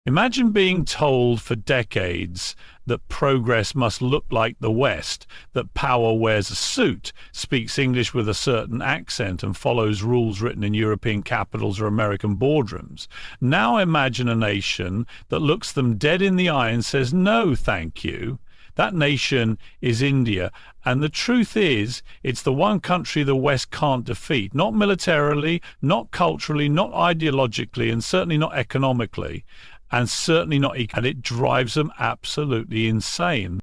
Imagine being told for decades that progress must look like the West, that power wears a suit, speaks English with a certain accent, and follows rules written in European capitals or American boardrooms. Now imagine a nation that looks them dead in the eye and says, "No, thank you." That nation is India. And the truth is, it's the one country the West can't defeat, not militarily, not culturally, not ideologically, and certainly not economically. And certainly not, and it drives them absolutely insane.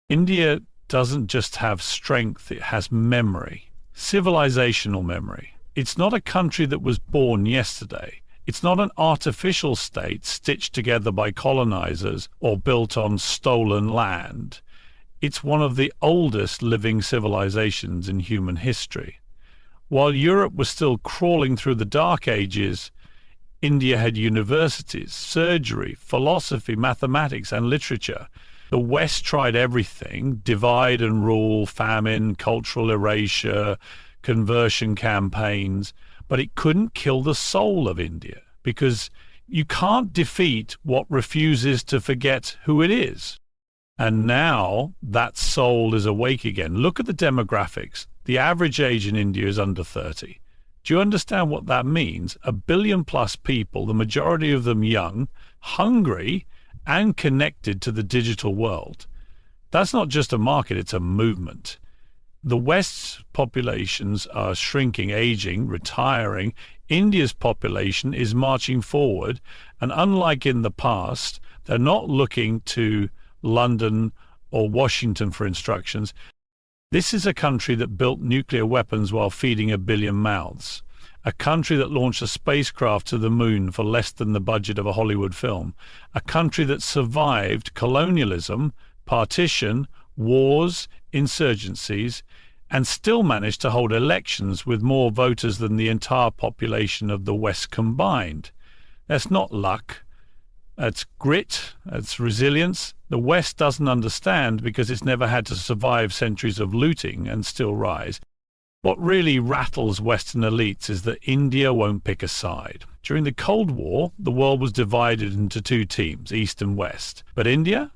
India doesn't just have strength, it has memory, civilizational memory. It's not a country that was born yesterday. It's not an artificial state stitched together by colonizers or built on stolen land. It's one of the oldest living civilizations in human history. While Europe was still crawling through the Dark Ages, India had universities, surgery, philosophy, mathematics, and literature. The West tried everything: divide and rule, famine, cultural erasure, conversion campaigns, but it couldn't kill the soul of India, because you can't defeat what refuses to forget who it is. And now that soul is awake again. Look at the demographics. The average age in India is under 30. Do you understand what that means? 1 billion plus people, the majority of them young, hungry, and connected to the digital world. That's not just a market, it's a movement. The West's populations are shrinking, aging, retiring. India's population is marching forward, and unlike in the past, they're not looking to London or Washington for instructions. This is a country that built nuclear weapons while feeding 1 billion mouths. A country that launched a spacecraft to the moon for less than the budget of a Hollywood film. A country that survived colonialism, partition, wars, insurgencies, and still managed to hold elections with more voters than the entire population of the West combined. That's not luck. That's grit, that's resilience. The West doesn't understand because it's never had to survive centuries of looting and still rise. What really rattles Western elites is that India won't pick a side. During the Cold War, the world was divided into two teams, East and West. But India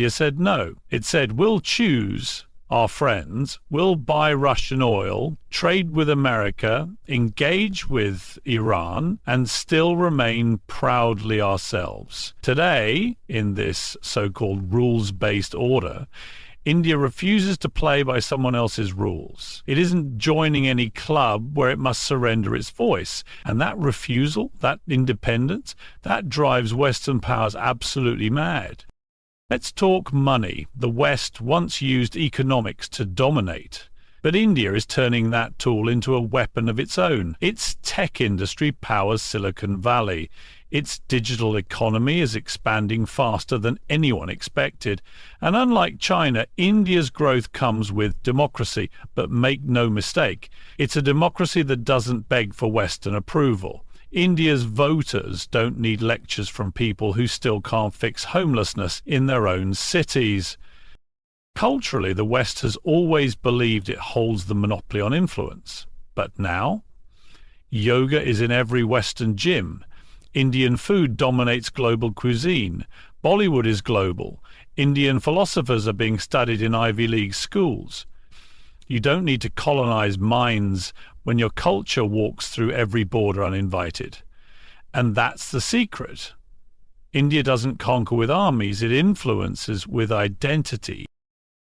said no. It said, we'll choose our friends, we'll buy Russian oil, trade with America, engage with Iran, and still remain proudly ourselves. Today, in this so-called rules-based order, India refuses to play by someone else's rules. It isn't joining any club where it must surrender its voice. And that refusal, that independence, that drives Western powers absolutely mad. Let's talk money. The West once used economics to dominate, but India is turning that tool into a weapon of its own. Its tech industry powers Silicon Valley. Its digital economy is expanding faster than anyone expected. And unlike China, India's growth comes with democracy. But make no mistake, it's a democracy that doesn't beg for Western approval. India's voters don't need lectures from people who still can't fix homelessness in their own cities. Culturally, the West has always believed it holds the monopoly on influence. But now, yoga is in every Western gym. Indian food dominates global cuisine. Bollywood is global. Indian philosophers are being studied in Ivy League schools. You don't need to colonize minds when your culture walks through every border uninvited. And that's the secret. India doesn't conquer with armies, it influences with identity.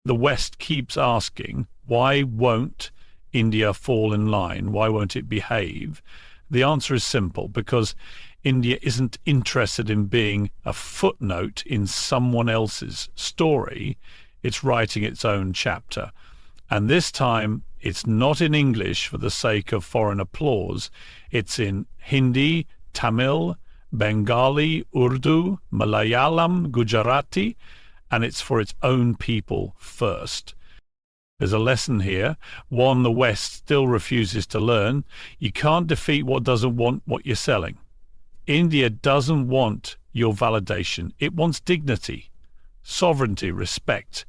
The West keeps asking, why won't India fall in line? Why won't it behave? The answer is simple, because India isn't interested in being a footnote in someone else's story. It's writing its own chapter. And this time, it's not in English for the sake of foreign applause. It's in Hindi, Tamil, Bengali, Urdu, Malayalam, Gujarati, and it's for its own people first. There's a lesson here, one the West still refuses to learn. You can't defeat what doesn't want what you're selling. India doesn't want your validation. It wants dignity, sovereignty, respect.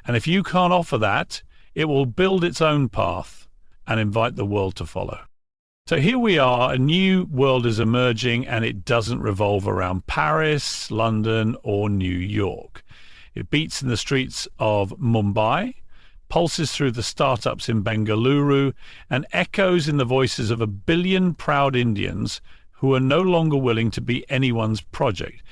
And if you can't offer that, it will build its own path and invite the world to follow. So here we are, a new world is emerging, and it doesn't revolve around Paris, London, or New York. It beats in the streets of Mumbai, pulses through the startups in Bengaluru, and echoes in the voices of 1 billion proud Indians who are no longer willing to be anyone's project.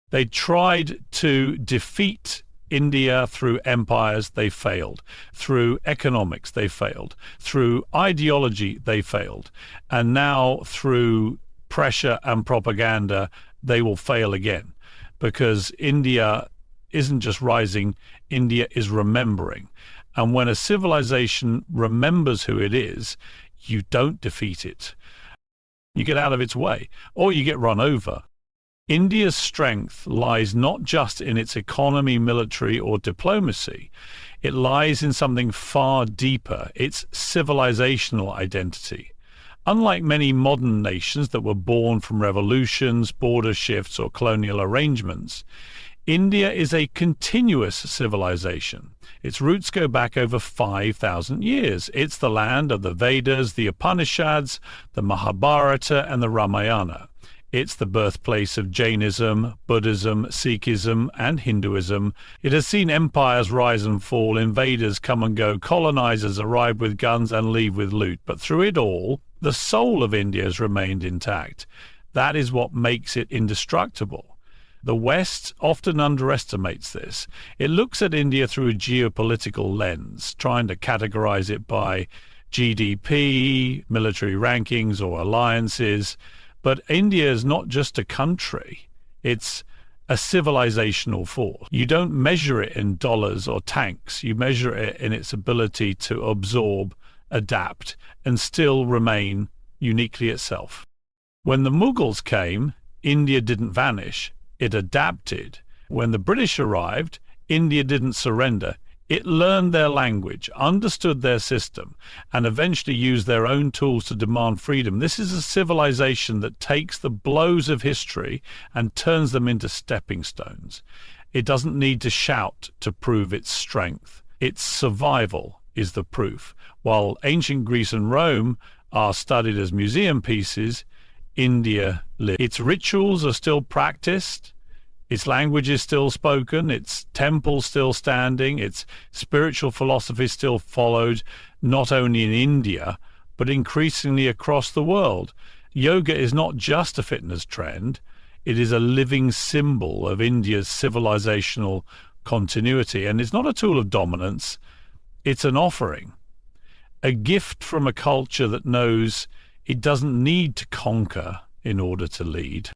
They tried to defeat India through empires, they failed. Through economics, they failed. Through ideology, they failed. And now through pressure and propaganda, they will fail again. Because India isn't just rising, India is remembering. And when a civilization remembers who it is, you don't defeat it. You get out of its way, or you get run over. India's strength lies not just in its economy, military, or diplomacy. It lies in something far deeper, its civilizational identity. Unlike many modern nations that were born from revolutions, border shifts, or colonial arrangements, India is a continuous civilization. Its roots go back over 5,000 years. It's the land of the Vedas, the Upanishads, the Mahabharata, and the Ramayana. It's the birthplace of Jainism, Buddhism, Sikhism, and Hinduism. It has seen empires rise and fall, invaders come and go, colonizers arrive with guns and leave with loot. But through it all, the soul of India has remained intact. That is what makes it indestructible. The West often underestimates this. It looks at India through a geopolitical lens, trying to categorize it by GDP, military rankings, or alliances. But India is not just a country, it's a civilizational force. You don't measure it in dollars or tanks, you measure it in its ability to absorb, adapt, and still remain uniquely itself. When the Mughals came, India didn't vanish, it adapted. When the British arrived, India didn't surrender. It learned their language, understood their system, and eventually used their own tools to demand freedom. This is a civilization that takes the blows of history and turns them into stepping stones. It doesn't need to shout to prove its strength. Its survival is the proof. While ancient Greece and Rome are studied as museum pieces, India lives. Its rituals are still practiced. Its language is still spoken, its temples still standing, its spiritual philosophy still followed, not only in India, but increasingly across the world. Yoga is not just a fitness trend, it is a living symbol of India's civilizational continuity. And it's not a tool of dominance, it's an offering, a gift from a culture that knows it doesn't need to conquer in order to lead.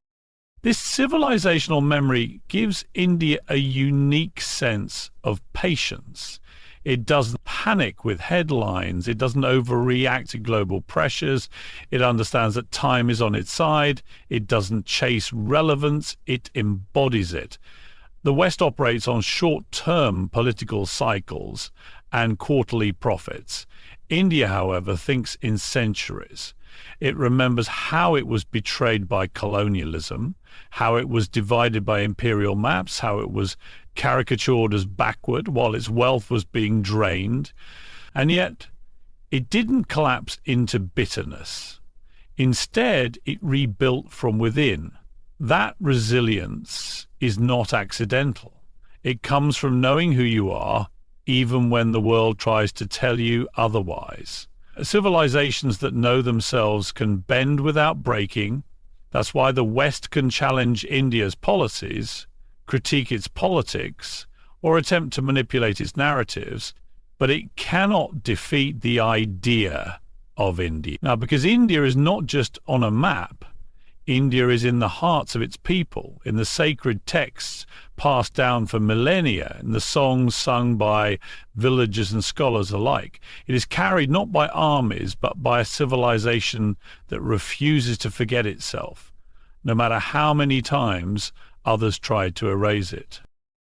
This civilizational memory gives India a unique sense of patience. It doesn't panic with headlines. It doesn't overreact to global pressures. It understands that time is on its side. It doesn't chase relevance. It embodies it. The West operates on short-term political cycles and quarterly profits. India, however, thinks in centuries. It remembers how it was betrayed by colonialism, how it was divided by imperial maps, how it was caricatured as backward while its wealth was being drained. And yet, it didn't collapse into bitterness. Instead, it rebuilt from within. That resilience is not accidental. It comes from knowing who you are, even when the world tries to tell you otherwise. Civilizations that know themselves can bend without breaking. That's why the West can challenge India's policies, critique its politics, or attempt to manipulate its narratives, but it cannot defeat the idea of India. Now, because India is not just on a map, India is in the hearts of its people, in the sacred texts passed down for millennia, in the songs sung by villagers and scholars alike. It is carried not by armies, but by a civilization that refuses to forget itself, no matter how many times others tried to erase it.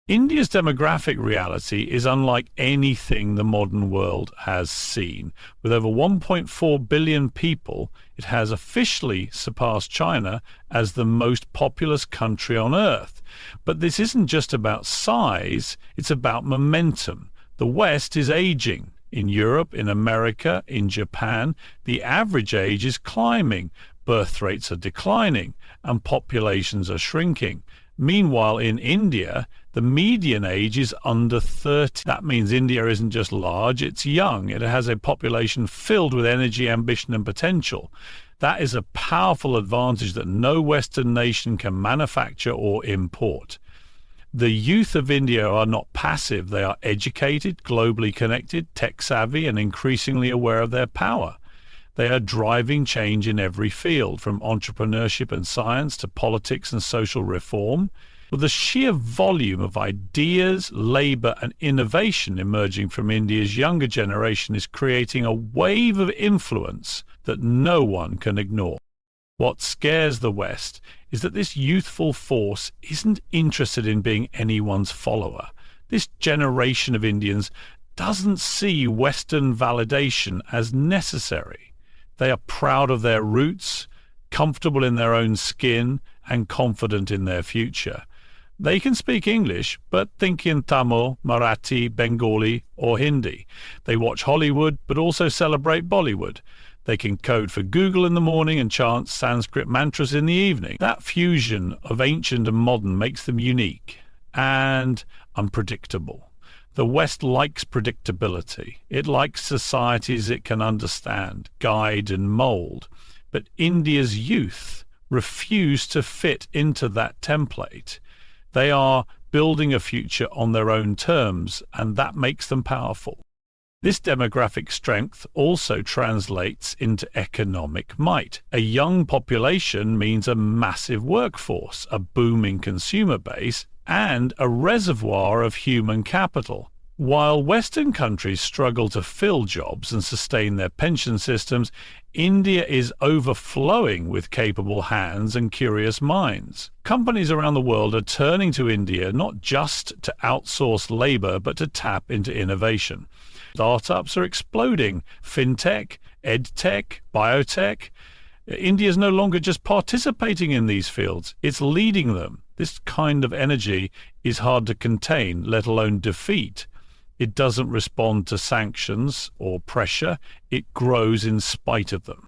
India's demographic reality is unlike anything the modern world has seen. With over 1.4 billion people, it has officially surpassed China as the most populous country on Earth. But this isn't just about size, it's about momentum. The West is aging. In Europe, in America, in Japan, the average age is climbing, birth rates are declining, and populations are shrinking. Meanwhile, in India, the median age is under 30. That means India isn't just large, it's young. It has a population filled with energy, ambition, and potential. That is a powerful advantage that no Western nation can manufacture or import. The youth of India are not passive. They are educated, globally connected, tech-savvy, and increasingly aware of their power. They are driving change in every field, from entrepreneurship and science to politics and social reform. With the sheer volume of ideas, labor, and innovation emerging from India's younger generation is creating a wave of influence that no one can ignore. What scares the West is that this youthful force isn't interested in being anyone's follower. This generation of Indians doesn't see Western validation as necessary. They are proud of their roots, comfortable in their own skin, and confident in their future. They can speak English, but think in Tamil, Marathi, Bengali, or Hindi. They watch Hollywood, but also celebrate Bollywood. They can code for Google in the morning and chant Sanskrit mantras in the evening. That fusion of ancient and modern makes them unique and unpredictable. The West likes predictability. It likes societies it can understand, guide, and mold. But India's youth refuse to fit into that template. They are building a future on their own terms, and that makes them powerful. This demographic strength also translates into economic might. A young population means a massive workforce, a booming consumer base, and a reservoir of human capital. While Western countries struggle to fill jobs and sustain their pension systems, India is overflowing with capable hands and curious minds. Companies around the world are turning to India not just to outsource labor, but to tap into innovation. Startups are exploding. Fintech, edtech, biotech. India is no longer just participating in these fields, it's leading them. This kind of energy is hard to contain, let alone defeat. It doesn't respond to sanctions or pressure, it grows in spite of them.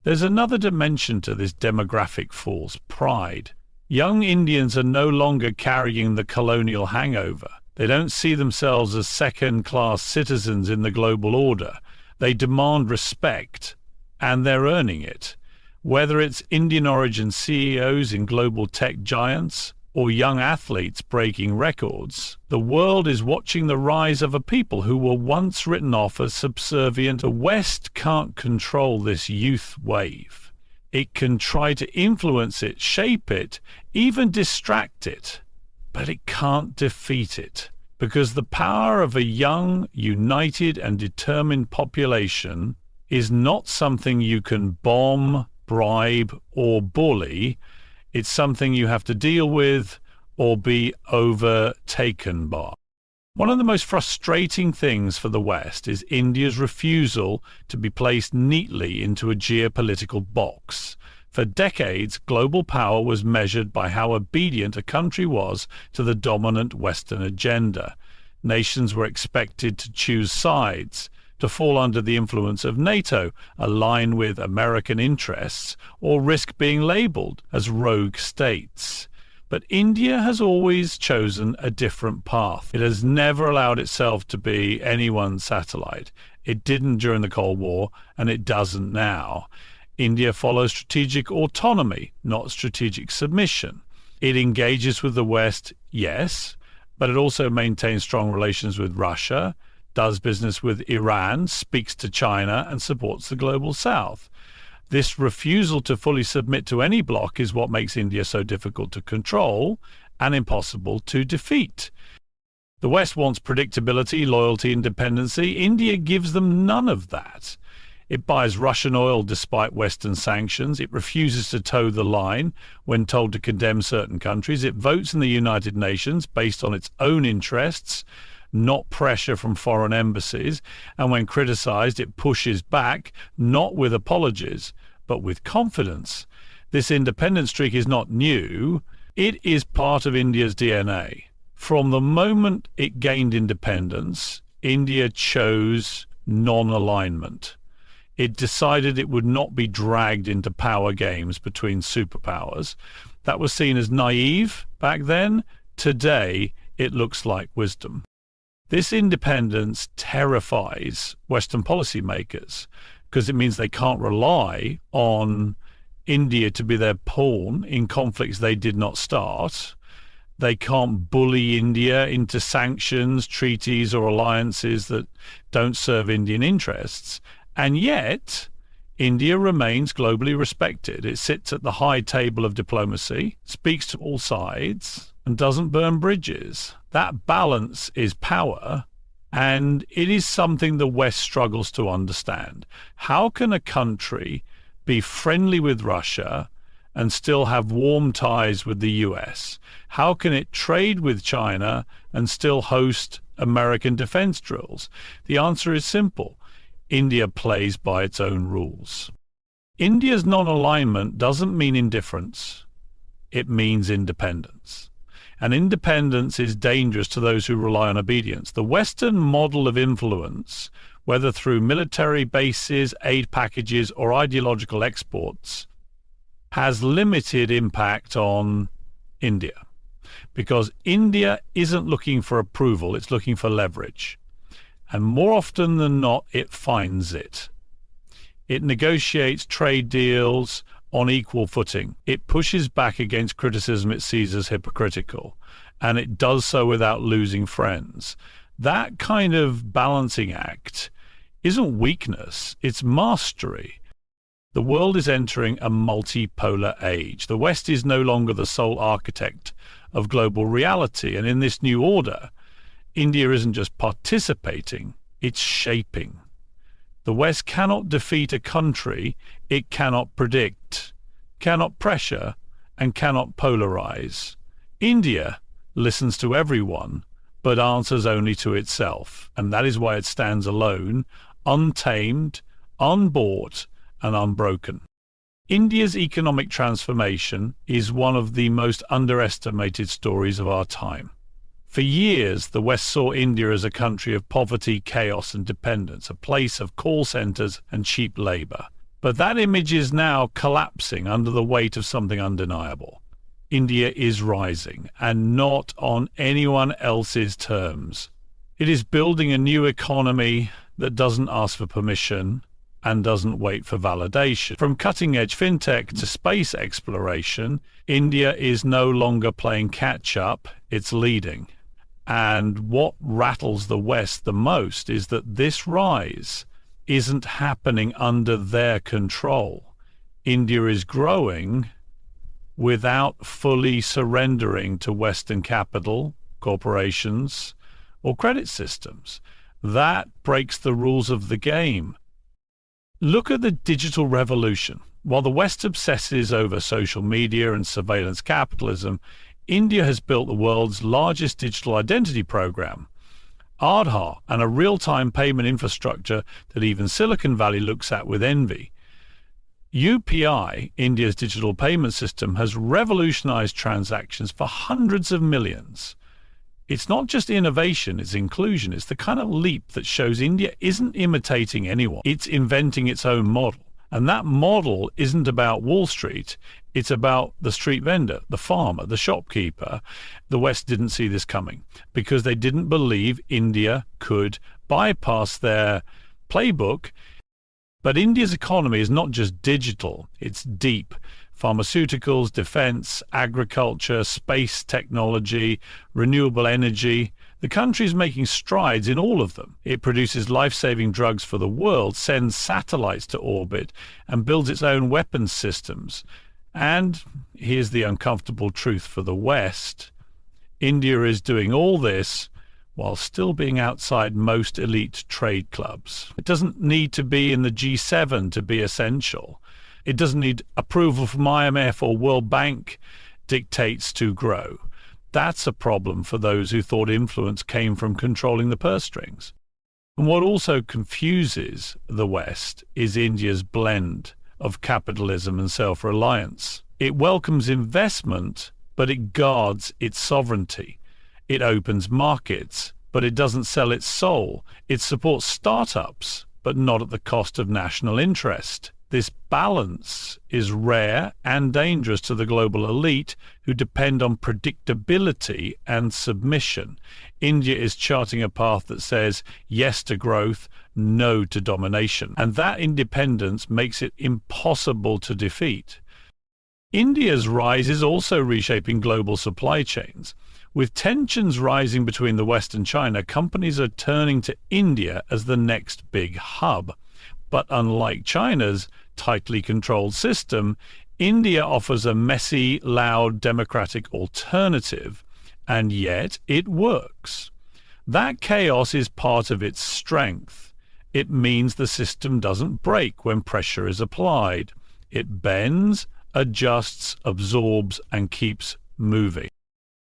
There's another dimension to this demographic force: pride. Young Indians are no longer carrying the colonial hangover. They don't see themselves as second-class citizens in the global order. They demand respect, and they're earning it. Whether it's Indian origin CEOs in global tech giants or young athletes breaking records, the world is watching the rise of a people who were once written off as subservient. The West can't control this youth wave. It can try to influence it, shape it, even distract it. But it can't defeat it, because the power of a young, united, and determined population is not something you can bomb, bribe, or bully. It's something you have to deal with or be overtaken by. One of the most frustrating things for the West is India's refusal to be placed neatly into a geopolitical box. For decades, global power was measured by how obedient a country was to the dominant Western agenda. Nations were expected to choose sides, to fall under the influence of NATO, align with American interests, or risk being labeled as rogue states. But India has always chosen a different path. It has never allowed itself to be anyone's satellite. It didn't during the Cold War, and it doesn't now. India follows strategic autonomy, not strategic submission. It engages with the West, yes, but it also maintains strong relations with Russia, does business with Iran, speaks to China, and supports the global South. This refusal to fully submit to any bloc is what makes India so difficult to control and impossible to defeat. The West wants predictability, loyalty, and dependency. India gives them none of that. It buys Russian oil despite Western sanctions. It refuses to toe the line when told to condemn certain countries. It votes in the United Nations based on its own interests, not pressure from foreign embassies. And when criticized, it pushes back, not with apologies, but with confidence. This independent streak is not new. It is part of India's DNA. From the moment it gained independence, India chose non-alignment. It decided it would not be dragged into power games between superpowers. That was seen as naive back then. Today, it looks like wisdom. This independence terrifies Western policymakers because it means they can't rely on India to be their pawn in conflicts they did not start. They can't bully India into sanctions, treaties, or alliances that don't serve Indian interests. And yet, India remains globally respected. It sits at the high table of diplomacy, speaks to all sides, and doesn't burn bridges. That balance is power, and it is something the West struggles to understand. How can a country be friendly with Russia and still have warm ties with the US? How can it trade with China and still host American defense drills? The answer is simple. India plays by its own rules. India's non-alignment doesn't mean indifference. It means independence. And independence is dangerous to those who rely on obedience. The Western model of influence, whether through military bases, aid packages, or ideological exports, has limited impact on India. Because India isn't looking for approval, it's looking for leverage. And more often than not, it finds it. It negotiates trade deals on equal footing. It pushes back against criticism it sees as hypocritical, and it does so without losing friends. That kind of balancing act isn't weakness, it's mastery. The world is entering a multipolar age. The West is no longer the sole architect of global reality, and in this new order, India isn't just participating, it's shaping. The West cannot defeat a country it cannot predict, cannot pressure, and cannot polarize. India listens to everyone, but answers only to itself, and that is why it stands alone, untamed, unbought, and unbroken. India's economic transformation is one of the most underestimated stories of our time. For years, the West saw India as a country of poverty, chaos, and dependence, a place of call centers and cheap labor. But that image is now collapsing under the weight of something undeniable. India is rising, and not on anyone else's terms. It is building a new economy that doesn't ask for permission and doesn't wait for validation. From cutting-edge fintech to space exploration, India is no longer playing catch-up, it's leading. And what rattles the West the most is that this rise isn't happening under their control. India is growing without fully surrendering to Western capital, corporations, or credit systems. That breaks the rules of the game. Look at the digital revolution. While the West obsesses over social media and surveillance capitalism, India has built the world's largest digital identity program, Aadhaar, and a real-time payment infrastructure that even Silicon Valley looks at with envy. UPI, India's digital payment system, has revolutionized transactions for hundreds of millions. It's not just innovation, it's inclusion. It's the kind of leap that shows India isn't imitating anyone. It's inventing its own model. And that model isn't about Wall Street. It's about the street vendor, the farmer, the shopkeeper. The West didn't see this coming because they didn't believe India could bypass their playbook. But India's economy is not just digital, it's deep. Pharmaceuticals, defense, agriculture, space technology, renewable energy. The country is making strides in all of them. It produces life-saving drugs for the world, sends satellites to orbit, and builds its own weapons systems. And here's the uncomfortable truth for the West. India is doing all this while still being outside most elite trade clubs. It doesn't need to be in the G7 to be essential. It doesn't need approval from IMF or World Bank dictates to grow. That's a problem for those who thought influence came from controlling the purse strings. And what also confuses the West is India's blend of capitalism and self-reliance. It welcomes investment, but it guards its sovereignty. It opens markets, but it doesn't sell its soul. It supports startups, but not at the cost of national interest. This balance is rare and dangerous to the global elite who depend on predictability and submission. India is charting a path that says yes to growth, no to domination, and that independence makes it impossible to defeat. India's rise is also reshaping global supply chains. With tensions rising between the West and China, companies are turning to India as the next big hub. But unlike China's tightly controlled system, India offers a messy, loud, democratic alternative, and yet it works. That chaos is part of its strength. It means the system doesn't break when pressure is applied. It bends, adjusts, absorbs, and keeps moving.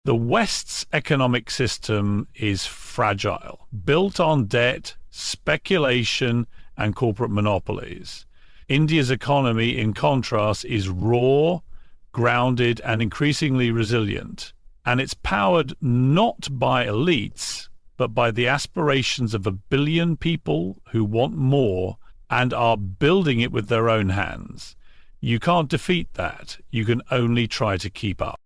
The West's economic system is fragile, built on debt, speculation, and corporate monopolies. India's economy, in contrast, is raw, grounded, and increasingly resilient. And it's powered not by elites, but by the aspirations of 1 billion people who want more and are building it with their own hands. You can't defeat that. You can only try to keep up.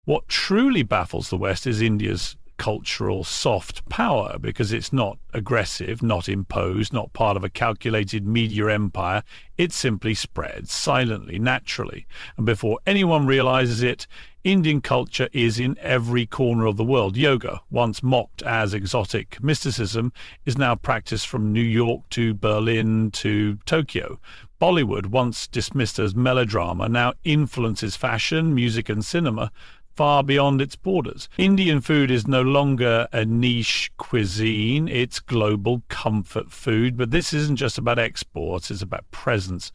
What truly baffles the West is India's cultural soft power, because it's not aggressive, not imposed, not part of a calculated media empire. It simply spreads silently, naturally. And before anyone realizes it, Indian culture is in every corner of the world. Yoga, once mocked as exotic mysticism, is now practiced from New York to Berlin to Tokyo. Bollywood, once dismissed as melodrama, now influences fashion, music, and cinema far beyond its borders. Indian food is no longer a niche cuisine, it's global comfort food, but this isn't just about exports, it's about presence.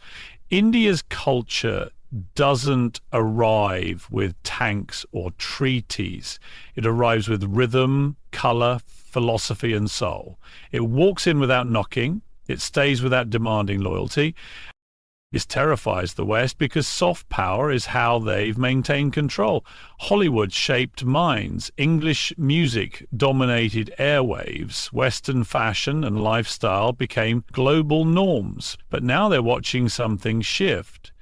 India's culture doesn't arrive with tanks or treaties. It arrives with rhythm, color, philosophy, and soul. It walks in without knocking, it stays without demanding loyalty. This terrifies the West because soft power is how they've maintained control. Hollywood shaped minds. English music dominated airwaves. Western fashion and lifestyle became global norms. But now they're watching something shift.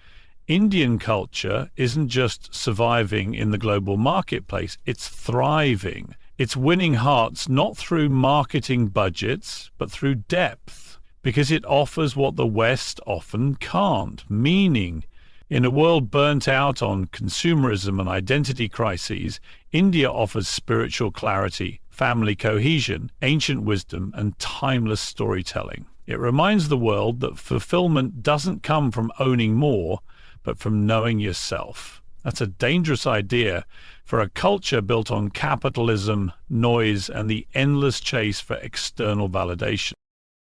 Indian culture isn't just surviving in the global marketplace, it's thriving. It's winning hearts not through marketing budgets, but through depth. Because it offers what the West often can't, meaning. In a world burnt out on consumerism and identity crises, India offers spiritual clarity, family cohesion, ancient wisdom, and timeless storytelling. It reminds the world that fulfillment doesn't come from owning more, but from knowing yourself. That's a dangerous idea for a culture built on capitalism, noise, and the endless chase for external validation.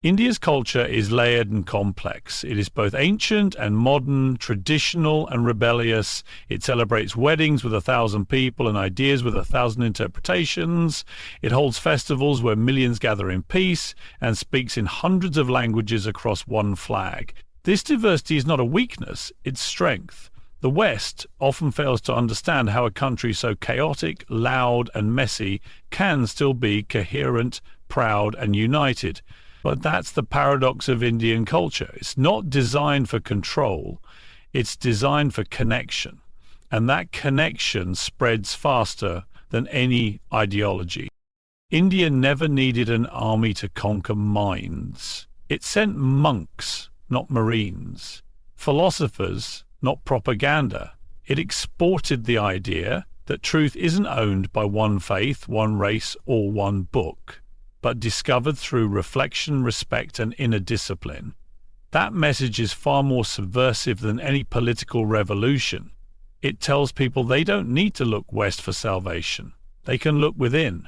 India's culture is layered and complex. It is both ancient and modern, traditional and rebellious. It celebrates weddings with 1,000 people and ideas with 1,000 interpretations. It holds festivals where millions gather in peace and speaks in hundreds of languages across one flag. This diversity is not a weakness, it's strength. The West often fails to understand how a country so chaotic, loud and messy can still be coherent, proud and united. But that's the paradox of Indian culture. It's not designed for control, it's designed for connection. And that connection spreads faster than any ideology. India never needed an army to conquer minds. It sent monks, not marines. Philosophers, not propaganda. It exported the idea that truth isn't owned by one faith, one race, or one book, but discovered through reflection, respect, and inner discipline. That message is far more subversive than any political revolution. It tells people they don't need to look west for salvation. They can look within.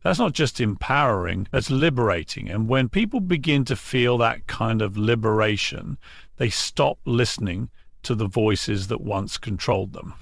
That's not just empowering, that's liberating. And when people begin to feel that kind of liberation, they stop listening to the voices that once controlled them.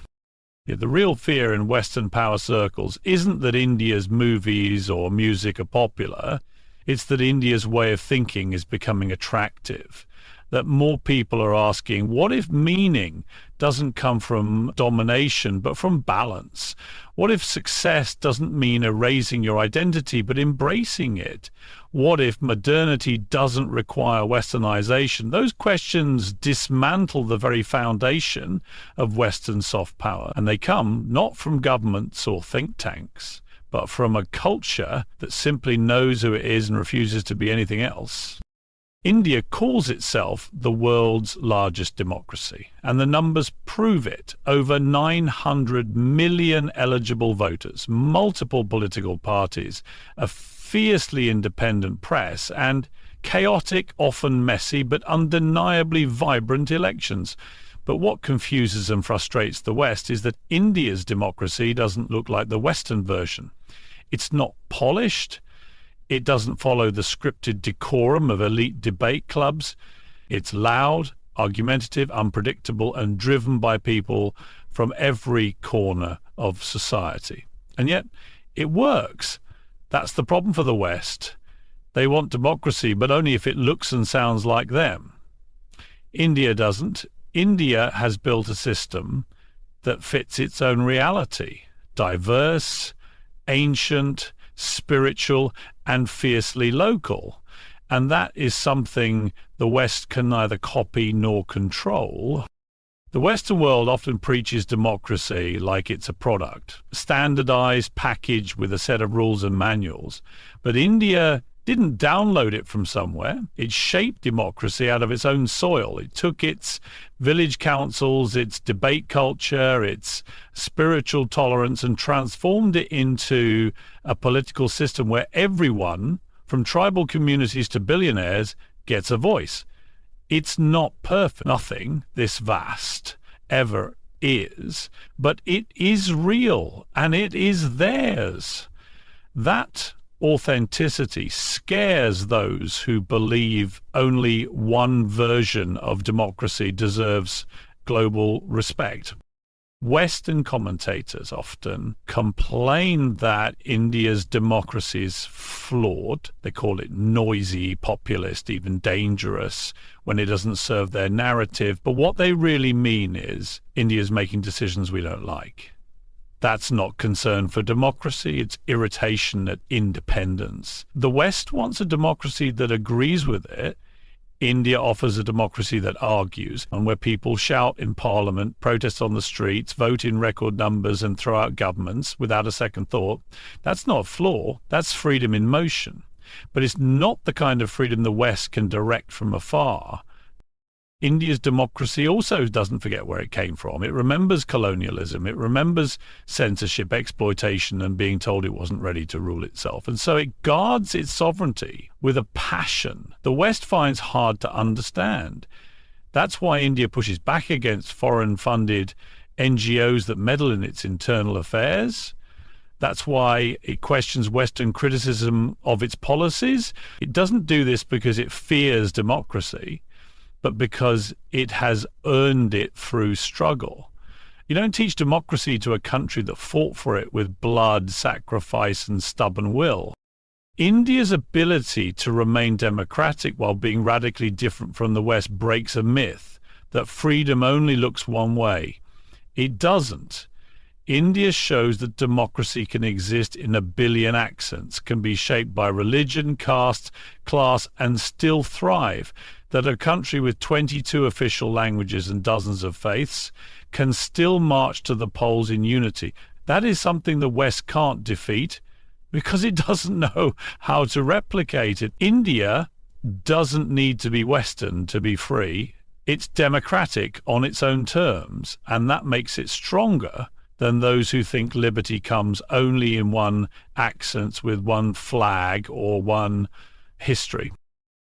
The real fear in Western power circles isn't that India's movies or music are popular, it's that India's way of thinking is becoming attractive, that more people are asking, what if meaning doesn't come from domination, but from balance? What if success doesn't mean erasing your identity, but embracing it? What if modernity doesn't require westernization? Those questions dismantle the very foundation of Western soft power, and they come not from governments or think tanks, but from a culture that simply knows who it is and refuses to be anything else. India calls itself the world's largest democracy, and the numbers prove it. Over 900 million eligible voters, multiple political parties, a fiercely independent press, and chaotic, often messy, but undeniably vibrant elections. But what confuses and frustrates the West is that India's democracy doesn't look like the Western version. It's not polished. It doesn't follow the scripted decorum of elite debate clubs. It's loud, argumentative, unpredictable, and driven by people from every corner of society. And yet, it works. That's the problem for the West. They want democracy, but only if it looks and sounds like them. India doesn't. India has built a system that fits its own reality. Diverse, ancient, spiritual, and fiercely local. And that is something the West can neither copy nor control. The Western world often preaches democracy like it's a product, standardized, packaged with a set of rules and manuals. But India didn't download it from somewhere. It shaped democracy out of its own soil. It took its village councils, its debate culture, its spiritual tolerance, and transformed it into a political system where everyone, from tribal communities to billionaires, gets a voice. It's not perfect. Nothing this vast ever is, but it is real and it is theirs. That authenticity scares those who believe only one version of democracy deserves global respect. Western commentators often complain that India's democracy is flawed. They call it noisy, populist, even dangerous when it doesn't serve their narrative. But what they really mean is India's making decisions we don't like. That's not concern for democracy, it's irritation at independence. The West wants a democracy that agrees with it. India offers a democracy that argues, and where people shout in parliament, protest on the streets, vote in record numbers, and throw out governments without a second thought. That's not a flaw, that's freedom in motion. But it's not the kind of freedom the West can direct from afar. India's democracy also doesn't forget where it came from. It remembers colonialism. It remembers censorship, exploitation, and being told it wasn't ready to rule itself. And so it guards its sovereignty with a passion the West finds hard to understand. That's why India pushes back against foreign-funded NGOs that meddle in its internal affairs. That's why it questions Western criticism of its policies. It doesn't do this because it fears democracy, but because it has earned it through struggle. You don't teach democracy to a country that fought for it with blood, sacrifice, and stubborn will. India's ability to remain democratic while being radically different from the West breaks a myth that freedom only looks one way. It doesn't. India shows that democracy can exist in a billion accents, can be shaped by religion, caste, class, and still thrive. That a country with 22 official languages and dozens of faiths can still march to the polls in unity. That is something the West can't defeat because it doesn't know how to replicate it. India doesn't need to be Western to be free. It's democratic on its own terms, and that makes it stronger than those who think liberty comes only in one accent with one flag or one history.